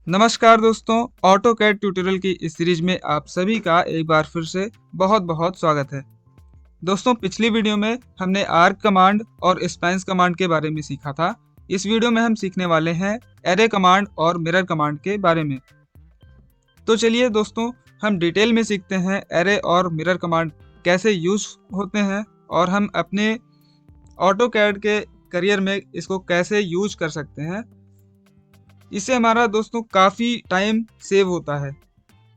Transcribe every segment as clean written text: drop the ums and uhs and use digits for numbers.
नमस्कार दोस्तों, AutoCAD tutorial की इस सीरीज में आप सभी का एक बार फिर से बहुत बहुत स्वागत है। दोस्तों, पिछली वीडियो में हमने आर्क कमांड और स्पैन्स कमांड के बारे में सीखा था। इस वीडियो में हम सीखने वाले हैं एरे कमांड और मिरर कमांड के बारे में। तो चलिए दोस्तों, हम डिटेल में सीखते हैं एरे और मिरर कमांड कैसे यूज होते हैं और हम अपने ऑटोकैड के करियर में इसको कैसे यूज कर सकते हैं। इससे हमारा दोस्तों काफ़ी टाइम सेव होता है।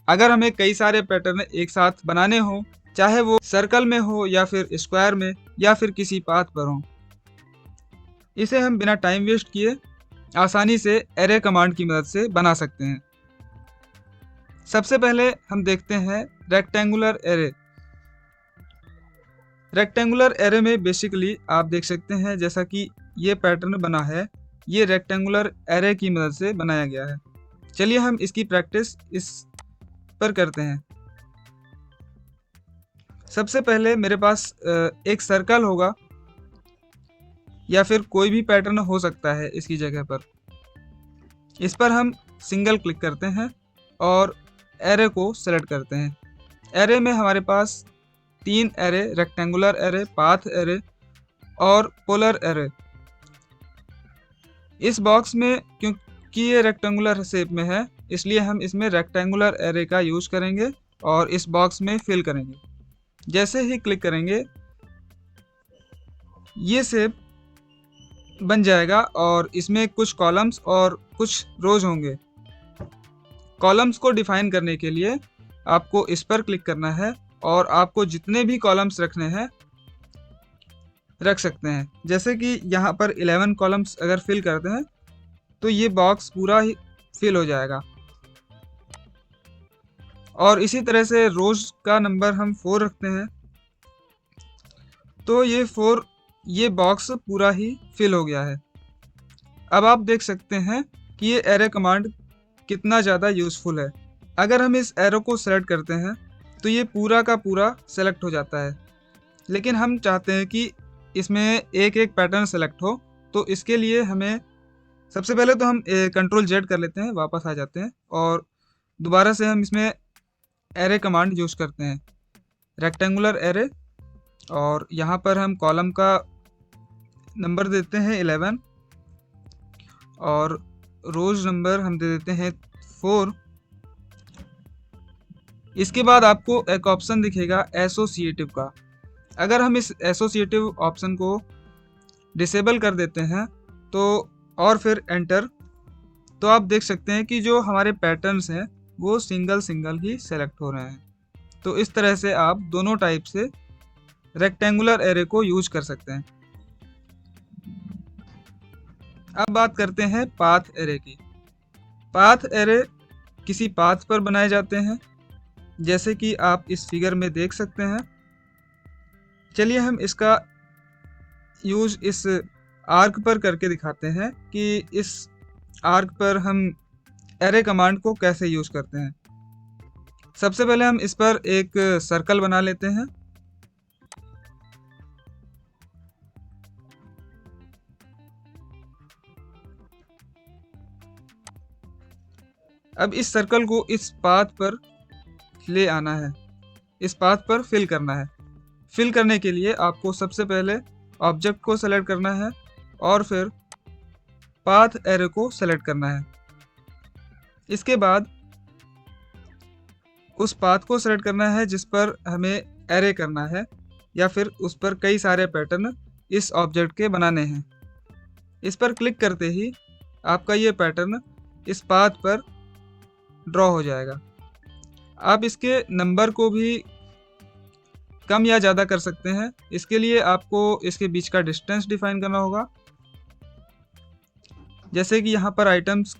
अगर हमें कई सारे पैटर्न एक साथ बनाने हो, चाहे वो सर्कल में हो या फिर स्क्वायर में या फिर किसी पाथ पर हो, इसे हम बिना टाइम वेस्ट किए आसानी से एरे कमांड की मदद से बना सकते हैं। सबसे पहले हम देखते हैं रेक्टेंगुलर एरे। रेक्टेंगुलर एरे में बेसिकली आप देख सकते हैं जैसा कि ये पैटर्न बना है, ये रेक्टेंगुलर एरे की मदद से बनाया गया है। चलिए हम इसकी प्रैक्टिस इस पर करते हैं। सबसे पहले मेरे पास एक सर्कल होगा या फिर कोई भी पैटर्न हो सकता है इसकी जगह पर। इस पर हम सिंगल क्लिक करते हैं और एरे को सेलेक्ट करते हैं। एरे में हमारे पास 3 array, rectangular array, path array और पोलर एरे। इस बॉक्स में क्योंकि ये रेक्टेंगुलर शेप में है, इसलिए हम इसमें रेक्टेंगुलर एरे का यूज करेंगे और इस बॉक्स में फिल करेंगे। जैसे ही क्लिक करेंगे ये शेप बन जाएगा और इसमें कुछ कॉलम्स और कुछ रोज होंगे। कॉलम्स को डिफाइन करने के लिए आपको इस पर क्लिक करना है और आपको जितने भी कॉलम्स रखने हैं रख सकते हैं। जैसे कि यहाँ पर 11 कॉलम्स अगर फिल करते हैं तो ये बॉक्स पूरा ही फिल हो जाएगा। और इसी तरह से रोज का नंबर हम 4 रखते हैं तो ये बॉक्स पूरा ही फिल हो गया है। अब आप देख सकते हैं कि ये एरे कमांड कितना ज़्यादा यूज़फुल है। अगर हम इस एरो को सेलेक्ट करते हैं तो ये पूरा का पूरा सेलेक्ट हो जाता है, लेकिन हम चाहते हैं कि इसमें एक एक पैटर्न सेलेक्ट हो। तो इसके लिए हमें सबसे पहले तो हम कंट्रोल जेड कर लेते हैं, वापस आ जाते हैं और दोबारा से हम इसमें एरे कमांड यूज़ करते हैं, रेक्टेंगुलर एरे। और यहाँ पर हम कॉलम का नंबर देते हैं 11 और रोज नंबर हम दे देते हैं 4। इसके बाद आपको एक ऑप्शन दिखेगा एसोसिएटिव का। अगर हम इस एसोसिएटिव ऑप्शन को डिसेबल कर देते हैं तो और फिर एंटर, तो आप देख सकते हैं कि जो हमारे पैटर्न्स हैं वो सिंगल ही सेलेक्ट हो रहे हैं। तो इस तरह से आप दोनों टाइप से रेक्टेंगुलर एरे को यूज कर सकते हैं। अब बात करते हैं पाथ एरे की। पाथ एरे किसी पाथ पर बनाए जाते हैं, जैसे कि आप इस फिगर में देख सकते हैं। चलिए हम इसका यूज इस आर्क पर करके दिखाते हैं कि इस आर्क पर हम एरे कमांड को कैसे यूज करते हैं। सबसे पहले हम इस पर एक सर्कल बना लेते हैं। अब इस सर्कल को इस पाथ पर ले आना है, इस पाथ पर फिल करना है। फिल करने के लिए आपको सबसे पहले ऑब्जेक्ट को सेलेक्ट करना है और फिर पाथ एरे को सेलेक्ट करना है। इसके बाद उस पाथ को सेलेक्ट करना है जिस पर हमें एरे करना है या फिर उस पर कई सारे पैटर्न इस ऑब्जेक्ट के बनाने हैं। इस पर क्लिक करते ही आपका ये पैटर्न इस पाथ पर ड्रॉ हो जाएगा। आप इसके नंबर को भी कम या ज़्यादा कर सकते हैं। इसके लिए आपको इसके बीच का डिस्टेंस डिफाइन करना होगा। जैसे कि यहाँ पर आइटम्स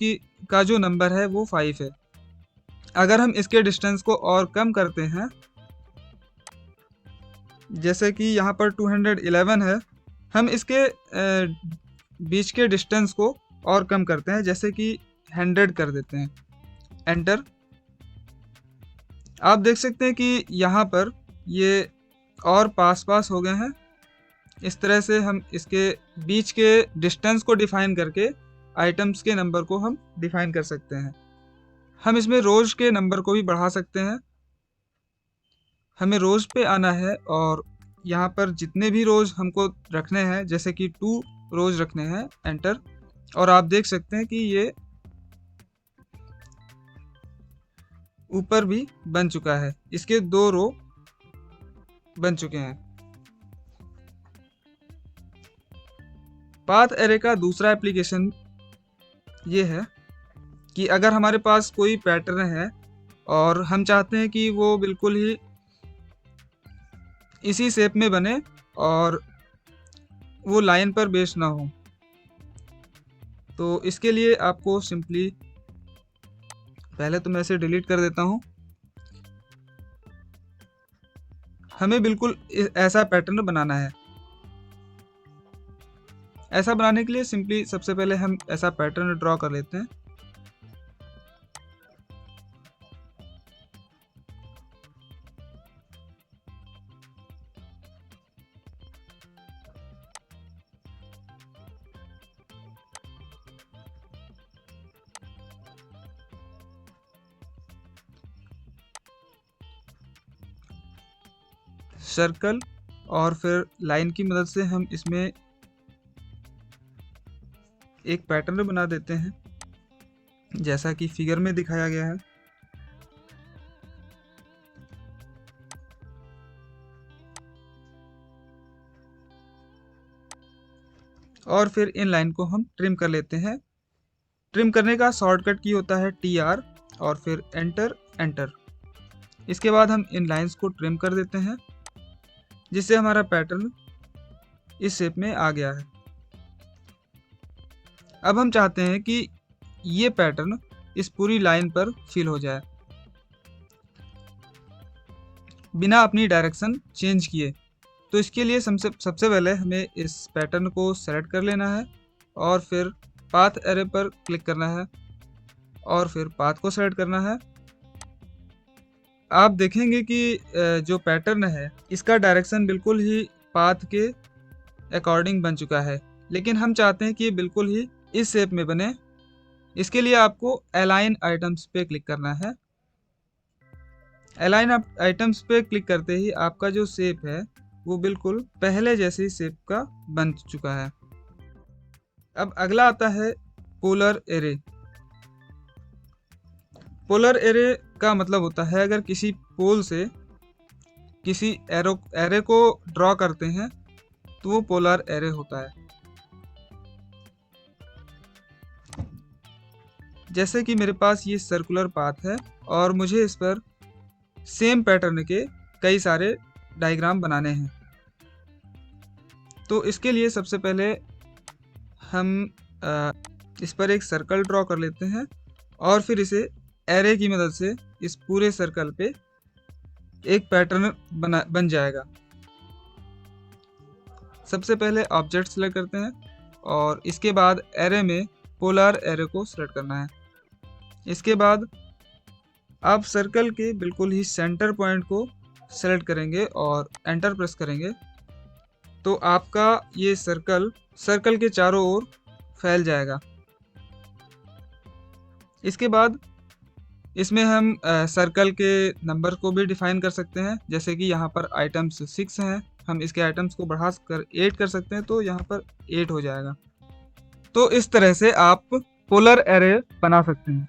का जो नंबर है वो 5 है। अगर हम इसके डिस्टेंस को और कम करते हैं, जैसे कि यहाँ पर 211 है, हम इसके बीच के डिस्टेंस को और कम करते हैं, जैसे कि 100 कर देते हैं। एंटर। आप देख सकते हैं कि यहाँ पर ये और पास हो गए हैं। इस तरह से हम इसके बीच के डिस्टेंस को डिफाइन करके आइटम्स के नंबर को हम डिफाइन कर सकते हैं। हम इसमें रोज के नंबर को भी बढ़ा सकते हैं। हमें रोज पे आना है और यहाँ पर जितने भी रोज हमको रखने हैं, जैसे कि 2 रोज रखने हैं, एंटर। और आप देख सकते हैं कि ये ऊपर भी बन चुका है, इसके 2 रो बन चुके हैं। पाथ एरे का दूसरा एप्लीकेशन ये है कि अगर हमारे पास कोई पैटर्न है और हम चाहते हैं कि वो बिल्कुल ही इसी शेप में बने और वो लाइन पर बेस्ड ना हो, तो इसके लिए आपको सिंपली, पहले तो मैं इसे डिलीट कर देता हूँ। हमें बिल्कुल ऐसा पैटर्न बनाना है। ऐसा बनाने के लिए सिंपली सबसे पहले हम ऐसा पैटर्न ड्रॉ कर लेते हैं। सर्कल और फिर लाइन की मदद से हम इसमें एक पैटर्न बना देते हैं, जैसा कि फिगर में दिखाया गया है। और फिर इन लाइन को हम ट्रिम कर लेते हैं। ट्रिम करने का शॉर्टकट की होता है TR और फिर एंटर एंटर। इसके बाद हम इन लाइंस को ट्रिम कर देते हैं, जिससे हमारा पैटर्न इस शेप में आ गया है। अब हम चाहते हैं कि ये पैटर्न इस पूरी लाइन पर फिल हो जाए बिना अपनी डायरेक्शन चेंज किए। तो इसके लिए सबसे पहले हमें इस पैटर्न को सेलेक्ट कर लेना है और फिर पाथ एरे पर क्लिक करना है और फिर पाथ को सेलेक्ट करना है। आप देखेंगे कि जो पैटर्न है इसका डायरेक्शन बिल्कुल ही पाथ के अकॉर्डिंग बन चुका है, लेकिन हम चाहते हैं कि ये बिल्कुल ही इस शेप में बने। इसके लिए आपको अलाइन आइटम्स पे क्लिक करना है। अलाइन आइटम्स पे क्लिक करते ही आपका जो शेप है वो बिल्कुल पहले जैसे शेप का बन चुका है। अब अगला आता है पोलर एरे। पोलर एरे का मतलब होता है अगर किसी पोल से किसी एरे को ड्रॉ करते हैं तो वो पोलर एरे होता है। जैसे कि मेरे पास ये सर्कुलर पाथ है और मुझे इस पर सेम पैटर्न के कई सारे डायग्राम बनाने हैं। तो इसके लिए सबसे पहले हम इस पर एक सर्कल ड्रॉ कर लेते हैं और फिर इसे एरे की मदद से इस पूरे सर्कल पे एक पैटर्न बन जाएगा। सबसे पहले ऑब्जेक्ट सेलेक्ट करते हैं और इसके बाद एरे में पोलर एरे को सेलेक्ट करना है। इसके बाद आप सर्कल के बिल्कुल ही सेंटर पॉइंट को सेलेक्ट करेंगे और एंटर प्रेस करेंगे तो आपका ये सर्कल के चारों ओर फैल जाएगा। इसके बाद इसमें हम सर्कल के नंबर को भी डिफाइन कर सकते हैं। जैसे कि यहाँ पर आइटम्स 6 हैं, हम इसके आइटम्स को बढ़ा कर 8 कर सकते हैं, तो यहाँ पर 8 हो जाएगा। तो इस तरह से आप पोलर एरे बना सकते हैं।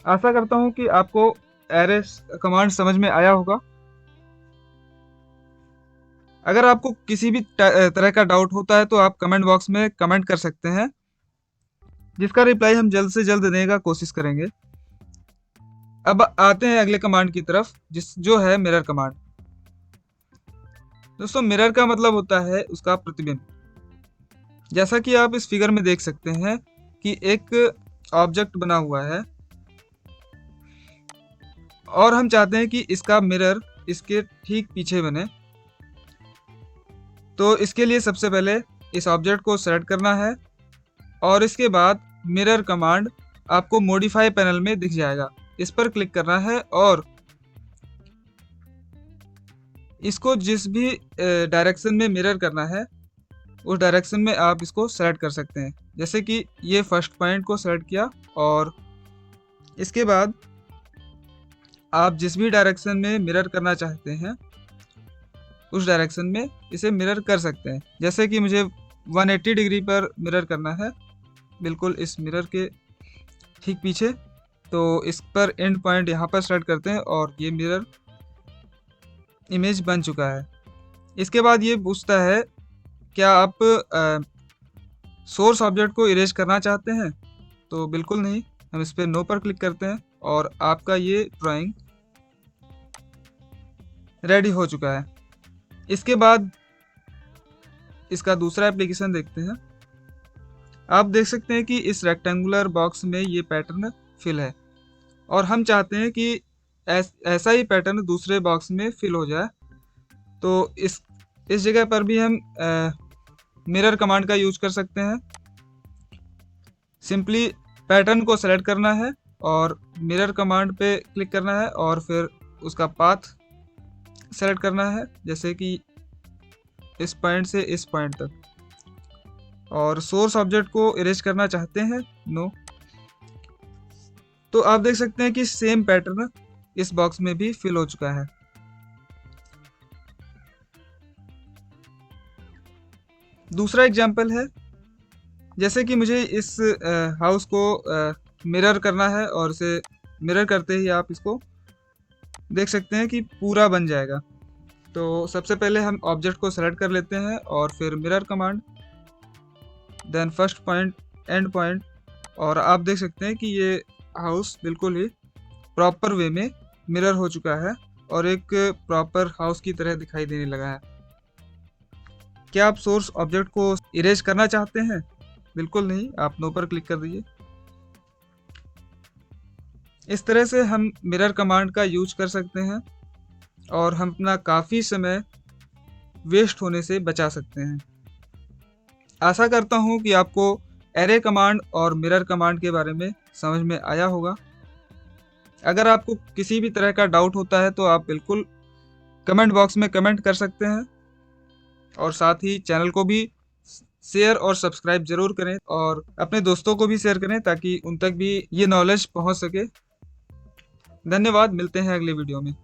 आशा करता हूँ कि आपको एरे कमांड समझ में आया होगा। अगर आपको किसी भी तरह का डाउट होता है तो आप कमेंट बॉक्स में कमेंट कर सकते हैं, जिसका रिप्लाई हम जल्द से जल्द देने का कोशिश करेंगे। अब आते हैं अगले कमांड की तरफ, जो है मिरर कमांड। दोस्तों, मिरर का मतलब होता है उसका प्रतिबिंब। जैसा कि आप इस फिगर में देख सकते हैं कि एक ऑब्जेक्ट बना हुआ है और हम चाहते हैं कि इसका मिरर इसके ठीक पीछे बने। तो इसके लिए सबसे पहले इस ऑब्जेक्ट को सेलेक्ट करना है और इसके बाद मिरर कमांड आपको मॉडिफाई पैनल में दिख जाएगा। इस पर क्लिक करना है और इसको जिस भी डायरेक्शन में मिरर करना है उस डायरेक्शन में आप इसको सेलेक्ट कर सकते हैं। जैसे कि ये फर्स्ट पॉइंट को सेलेक्ट किया और इसके बाद आप जिस भी डायरेक्शन में मिरर करना चाहते हैं उस डायरेक्शन में इसे मिरर कर सकते हैं। जैसे कि मुझे 180 डिग्री पर मिरर करना है, बिल्कुल इस मिरर के ठीक पीछे, तो इस पर एंड पॉइंट यहाँ पर स्टार्ट करते हैं और ये मिरर इमेज बन चुका है। इसके बाद ये पूछता है क्या आप सोर्स ऑब्जेक्ट को इरेज करना चाहते हैं, तो बिल्कुल नहीं। हम इस पर नो पर क्लिक करते हैं और आपका ये ड्राइंग रेडी हो चुका है। इसके बाद इसका दूसरा एप्लीकेशन देखते हैं। आप देख सकते हैं कि इस रेक्टेंगुलर बॉक्स में ये पैटर्न फिल है और हम चाहते हैं कि ऐसा ही पैटर्न दूसरे बॉक्स में फिल हो जाए। तो इस जगह पर भी हम मिरर कमांड का यूज कर सकते हैं। सिंपली पैटर्न को सेलेक्ट करना है और मिरर कमांड पे क्लिक करना है और फिर उसका पाथ सेलेक्ट करना है, जैसे कि इस पॉइंट से इस पॉइंट तक। और सोर्स ऑब्जेक्ट को इरेज करना चाहते हैं, नो। तो आप देख सकते हैं कि सेम पैटर्न इस बॉक्स में भी फिल हो चुका है। दूसरा एग्जांपल है, जैसे कि मुझे इस हाउस को मिरर करना है और इसे मिरर करते ही आप इसको देख सकते हैं कि पूरा बन जाएगा। तो सबसे पहले हम ऑब्जेक्ट को सेलेक्ट कर लेते हैं और फिर mirror command, then first point, end point, और आप देख सकते हैं कि ये हाउस बिल्कुल ही प्रॉपर वे में मिरर हो चुका है और एक प्रॉपर हाउस की तरह दिखाई देने लगा है। क्या आप सोर्स ऑब्जेक्ट को इरेज करना चाहते हैं? बिल्कुल नहीं, आप नो पर क्लिक कर दीजिए। इस तरह से हम मिरर कमांड का यूज कर सकते हैं और हम अपना काफ़ी समय वेस्ट होने से बचा सकते हैं। आशा करता हूँ कि आपको एरे कमांड और मिरर कमांड के बारे में समझ में आया होगा। अगर आपको किसी भी तरह का डाउट होता है तो आप बिल्कुल कमेंट बॉक्स में कमेंट कर सकते हैं और साथ ही चैनल को भी शेयर और सब्सक्राइब जरूर करें और अपने दोस्तों को भी शेयर करें ताकि उन तक भी ये नॉलेज पहुंच सके। धन्यवाद, मिलते हैं अगले वीडियो में।